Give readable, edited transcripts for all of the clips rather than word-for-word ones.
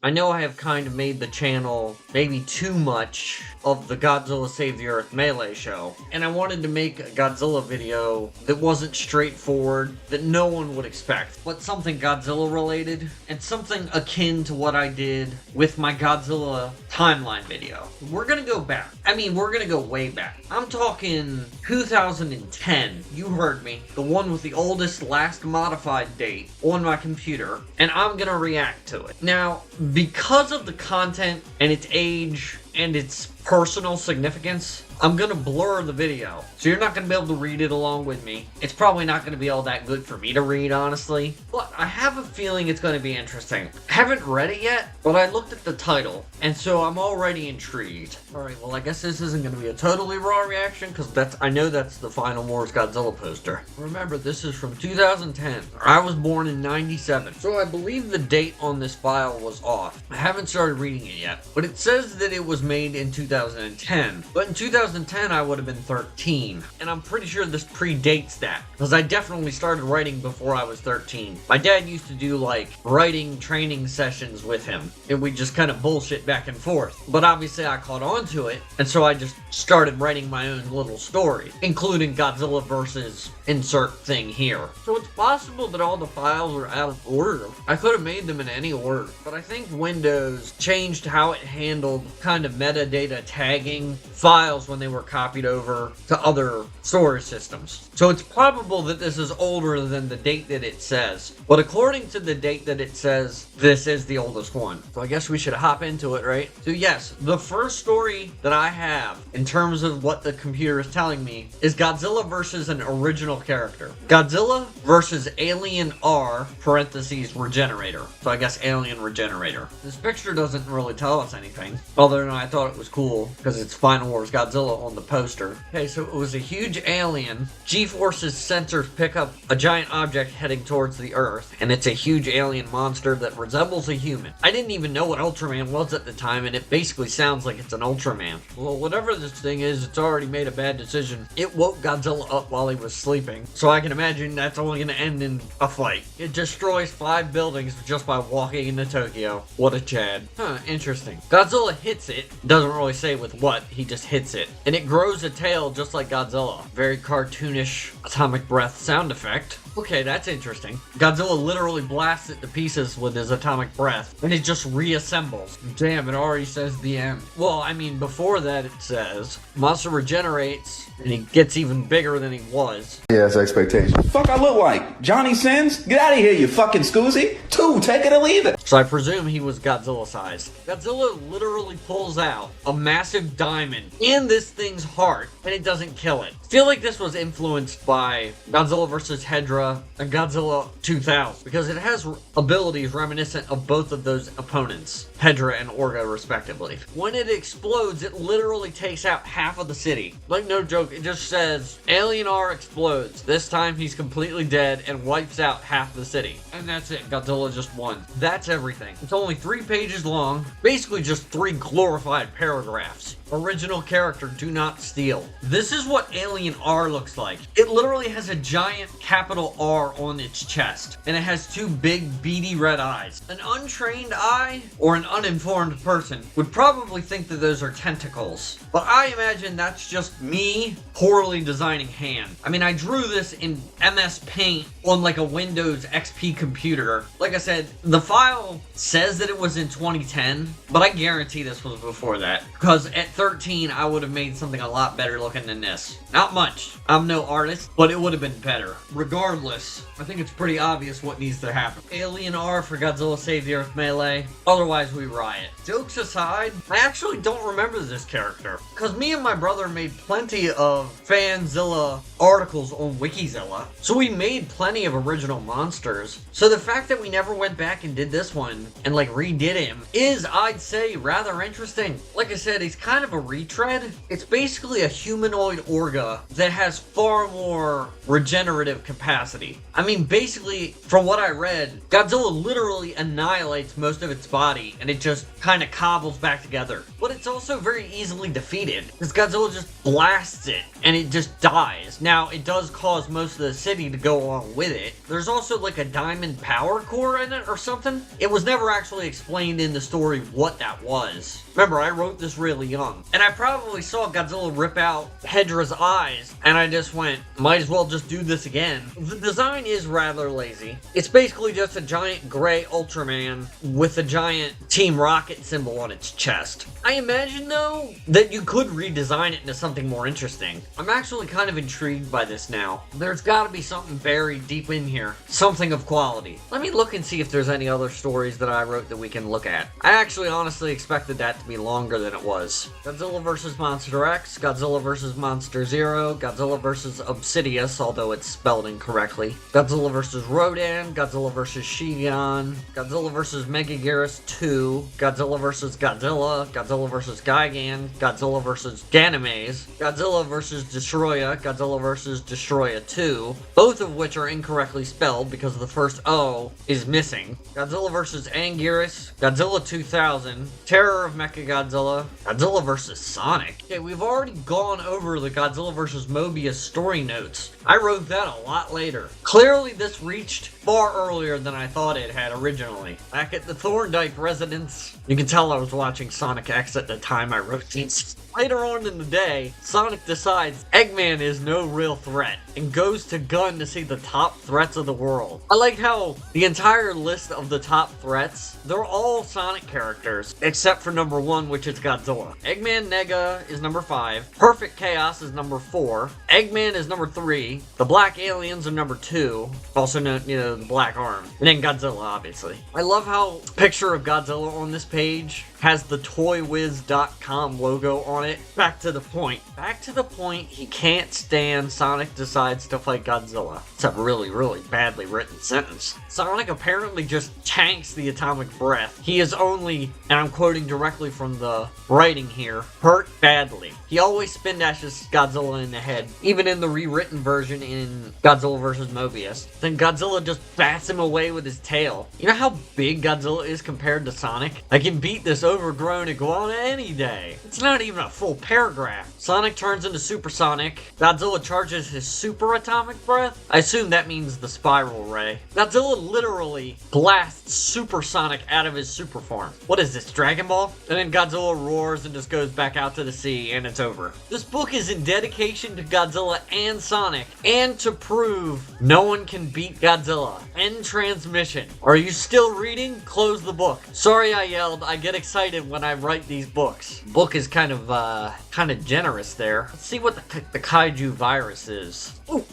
I know I have kind of made the channel maybe too much of the Godzilla Save the Earth Melee show, and I wanted to make a Godzilla video that wasn't straightforward, that no one would expect, but something Godzilla related, and something akin to what I did with my Godzilla timeline video. We're gonna go back. I mean, we're gonna go way back. I'm talking 2010. You heard me. The one with the oldest last modified date on my computer, and I'm gonna react to it. Now, because of the content and its age and its personal significance, I'm gonna blur the video, so you're not gonna be able to read it along with me. It's probably not gonna be all that good for me to read, honestly, but I have a feeling it's gonna be interesting. I haven't read it yet, but I looked at the title, and so I'm already intrigued. Alright, well, I guess this isn't gonna be a totally raw reaction, because I know that's the Final Wars Godzilla poster. Remember, this is from 2010. I was born in 97, so I believe the date on this file was off. I haven't started reading it yet, but it says that it was made in 2010, but in 2010 I would have been 13, and I'm pretty sure this predates that, because I definitely started writing before I was 13. My dad used to do like writing training sessions with him, and we just kind of bullshit back and forth, but obviously I caught on to it, and so I just started writing my own little story, including Godzilla versus insert thing here. So it's possible that all the files are out of order. I could have made them in any order, but I think Windows changed how it handled kind of metadata tagging files when they were copied over to other storage systems. So it's probable that this is older than the date that it says, but according to the date that it says, this is the oldest one. So I guess we should hop into it, right? So yes, the first story that I have in terms of what the computer is telling me is Godzilla versus an original character. Godzilla versus Alien R, parentheses, Regenerator. So I guess Alien Regenerator. This picture doesn't really tell us anything, other than I thought it was cool because it's Final Wars Godzilla on the poster. Okay, so it was a huge alien. G-force's sensors pick up a giant object heading towards the Earth, and it's a huge alien monster that resembles a human. I didn't even know what Ultraman was at the time, and it basically sounds like it's an Ultraman. Well, whatever this thing is, it's already made a bad decision. It woke Godzilla up while he was sleeping, so I can imagine that's only going to end in a fight. It destroys 5 buildings just by walking into Tokyo. What a Chad. Huh, interesting. Godzilla hits it, doesn't really say with what, he just hits it, and it grows a tail just like Godzilla. Very cartoonish atomic breath sound effect. Okay, that's interesting. Godzilla literally blasts it to pieces with his atomic breath, and it just reassembles. Damn, it already says the end. Well, I mean, before that it says, monster regenerates, and he gets even bigger than he was. Yes, expectations. Fuck I look like? Johnny Sins? Get out of here, you fucking scoozy. 2, take it or leave it. So I presume he was Godzilla sized. Godzilla literally pulls out a massive diamond in this thing's heart, and it doesn't kill it. I feel like this was influenced by Godzilla vs. Hedra and Godzilla 2000, because it has abilities reminiscent of both of those opponents, Hedra and Orga respectively. When it explodes, it literally takes out half of the city. Like, no joke, it just says, Alien R explodes. This time he's completely dead and wipes out half the city. And that's it, Godzilla just won. That's everything. It's only 3 pages long, basically just 3 glorified paragraphs. Original character, do not steal. This is what Alien R looks like. It literally has a giant capital R on its chest, and it has 2 big beady red eyes. An untrained eye, or an uninformed person, would probably think that those are tentacles, but I imagine that's just me poorly designing hand. I mean, I drew this in MS Paint on like a Windows XP computer. Like I said, the file says that it was in 2010, but I guarantee this was before that, because at 13, I would have made something a lot better looking than this. Not much. I'm no artist, but it would have been better. Regardless, I think it's pretty obvious what needs to happen. Alien R for Godzilla Save the Earth Melee. Otherwise, we riot. Jokes aside, I actually don't remember this character, because me and my brother made plenty of Fanzilla articles on Wikizilla, so we made plenty of original monsters. So the fact that we never went back and did this one and like redid him is, I'd say, rather interesting. Like I said, he's kind of a retread. It's basically a humanoid Orga that has far more more regenerative capacity. I mean, basically, from what I read, Godzilla literally annihilates most of its body, and it just kind of cobbles back together. But it's also very easily defeated, because Godzilla just blasts it, and it just dies. Now, it does cause most of the city to go along with it. There's also like a diamond power core in it or something. It was never actually explained in the story what that was. Remember, I wrote this really young, and I probably saw Godzilla rip out Hedra's eyes, and I just went, might as well just do this again. The design is rather lazy. It's basically just a giant gray Ultraman with a giant Team Rocket symbol on its chest. I imagine, though, that you could redesign it into something more interesting. I'm actually kind of intrigued by this now. There's gotta be something buried deep in here. Something of quality. Let me look and see if there's any other stories that I wrote that we can look at. I actually honestly expected that to be longer than it was. Godzilla vs. Monster X, Godzilla vs. Monster Zero, Godzilla vs. Obsidius, although it's spelled incorrectly, Godzilla vs. Rodan, Godzilla vs. Shigon, Godzilla vs. Megaguirus 2, Godzilla vs. Godzilla, Godzilla vs. Gigan, Godzilla vs. Ganymede, Godzilla vs. Destroya, Godzilla vs. Destroya 2, both of which are incorrectly spelled because the first O is missing, Godzilla vs. Anguirus, Godzilla 2000, Terror of Mechagodzilla, Godzilla vs. Sonic. Okay, we've already gone over the Godzilla vs. Mobius story notes. I wrote that a lot later. Clearly this reached far earlier than I thought it had originally. Back at the Thorndike residence, you can tell I was watching Sonic X at the time I wrote these. Later on in the day, Sonic decides Eggman is no real threat and goes to Gun to see the top threats of the world. I like how the entire list of the top threats, they're all Sonic characters, except for number 1, which is Godzilla. Eggman Nega is number 5, Perfect Chaos is number 4, Eggman is number 3, the Black Aliens are number 2, also known, the Black Arm, and then Godzilla, obviously. I love how the picture of Godzilla on this page has the ToyWiz.com logo on it. Back to the point. Back to the point, he can't stand Sonic decides to fight Godzilla. It's a really, really badly written sentence. Sonic apparently just tanks the atomic breath. He is only, and I'm quoting directly from the writing here, hurt badly. He always spin dashes Godzilla in the head, even in the rewritten version in Godzilla vs. Mobius. Then Godzilla just bats him away with his tail. You know how big Godzilla is compared to Sonic? I can beat this overgrown iguana any day. It's not even a full paragraph. Sonic turns into Supersonic. Godzilla charges his super atomic breath. I assume that means the spiral ray. Godzilla literally blasts Supersonic out of his super form. What is this, Dragon Ball? And then Godzilla roars and just goes back out to the sea, and it's over. This book is in dedication to Godzilla and Sonic, and to prove no one can beat Godzilla. End transmission. Are you still reading? Close the book. Sorry I yelled. I get excited when I write these books. Book is kind of generous there. Let's see what the Kaiju virus is. Ooh.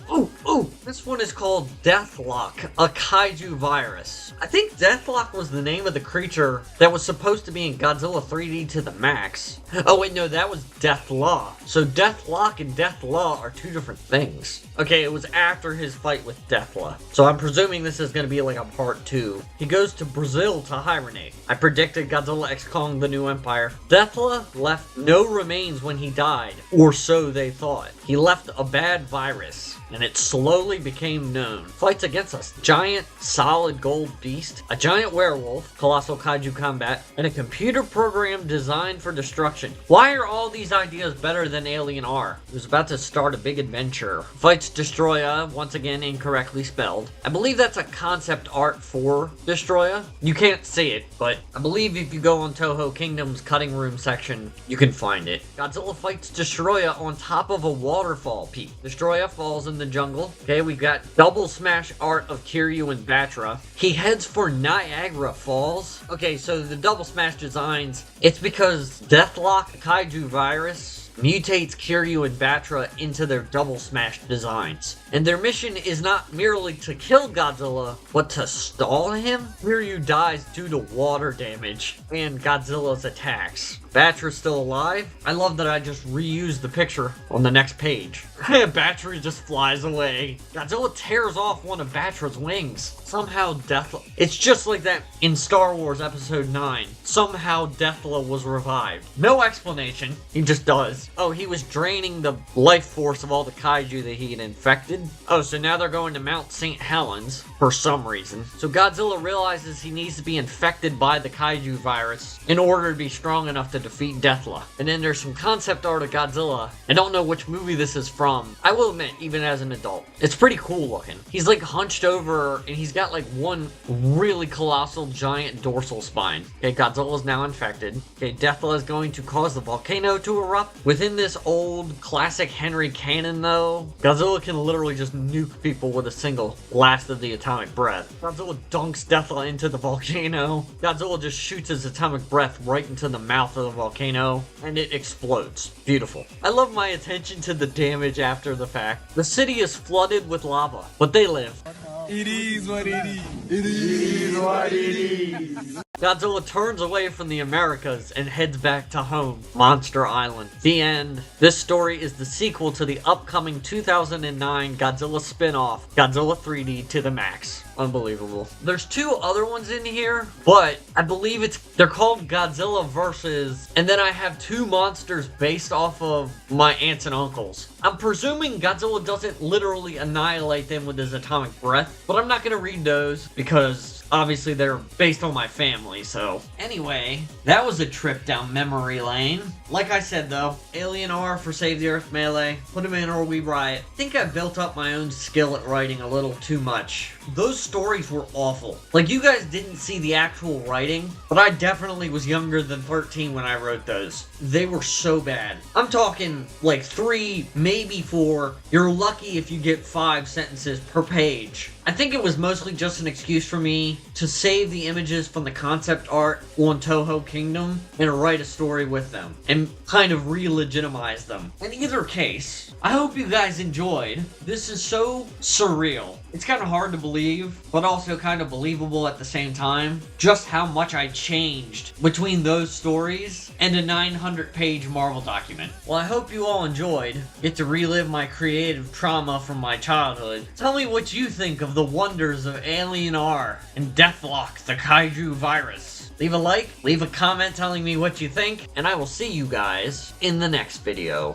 This one is called Deathlok, a Kaiju virus. I think Deathlok was the name of the creature that was supposed to be in Godzilla 3D to the max. Oh wait, no, that was Deathlaw. So Deathlok and Deathlaw are two different things. Okay, it was after his fight with Deathlaw. So I'm presuming this is going to be like a part 2. He goes to Brazil to hibernate. I predicted Godzilla X Kong the New Empire. Deathlaw left no remains when he died, or so they thought. He left a bad virus, and it slowly became known. Fights against a giant solid gold beast, a giant werewolf, colossal kaiju combat, and a computer program designed for destruction. Why are all these ideas better than Alien R? He was about to start a big adventure. Fights Destroya, once again incorrectly spelled. I believe that's a concept art for Destroya. You can't see it, but I believe if you go on Toho Kingdom's cutting room section, you can find it. Godzilla fights Destroya on top of a waterfall peak. Destroya falls in the jungle. Okay, we've got double smash art of Kiryu and Batra. He heads for Niagara Falls. Okay, so the double smash designs, it's because Deathlok, the Kaiju virus, mutates Kiryu and Batra into their double smash designs. And their mission is not merely to kill Godzilla, but to stall him. Kiryu dies due to water damage and Godzilla's attacks. Batra's still alive. I love that I just reused the picture on the next page. Batra just flies away. Godzilla tears off one of Batra's wings. Somehow Deathlok... It's just like that in Star Wars Episode 9. Somehow Deathlok was revived. No explanation. He just does. Oh, he was draining the life force of all the kaiju that he had infected. Oh, so now they're going to Mount St. Helens for some reason. So Godzilla realizes he needs to be infected by the kaiju virus in order to be strong enough to defeat Deathlok. And then there's some concept art of Godzilla. I don't know which movie this is from. I will admit, even as an adult, it's pretty cool looking. He's like hunched over and he's got like one really colossal giant dorsal spine. Okay, Godzilla's now infected. Okay, Deathlok is going to cause the volcano to erupt. Within this old classic Henry Canon though, Godzilla can literally just nuke people with a single blast of the atomic breath. Godzilla dunks Deathlok into the volcano. Godzilla just shoots his atomic breath right into the mouth of the volcano and it explodes. Beautiful. I love my attention to the damage after the fact. The city is flooded with lava, but they live. It is what it is. It is what it is. Godzilla turns away from the Americas and heads back to home, Monster Island. The end. This story is the sequel to the upcoming 2009 Godzilla spin-off, Godzilla 3D to the max. Unbelievable. There's two other ones in here, but I believe they're called Godzilla versus, and then I have two monsters based off of my aunts and uncles. I'm presuming Godzilla doesn't literally annihilate them with his atomic breath, but I'm not gonna read those because obviously they're based on my family, so. Anyway, that was a trip down memory lane. Like I said though, Alien R for Save the Earth Melee, put them in or we riot. I think I built up my own skill at writing a little too much. Those stories were awful. Like, you guys didn't see the actual writing, but I definitely was younger than 13 when I wrote those. They were so bad. I'm talking like 3, maybe 4. You're lucky if you get 5 sentences per page. I think it was mostly just an excuse for me to save the images from the concept art on Toho Kingdom and write a story with them and kind of re-legitimize them. In either case, I hope you guys enjoyed. This is so surreal. It's kind of hard to believe, but also kind of believable at the same time, just how much I changed between those stories and a 900-page Marvel document. Well, I hope you all enjoyed. Get to relive my creative trauma from my childhood. Tell me what you think of the wonders of Alien R and Deathlok, the Kaiju virus. Leave a like, leave a comment telling me what you think, and I will see you guys in the next video.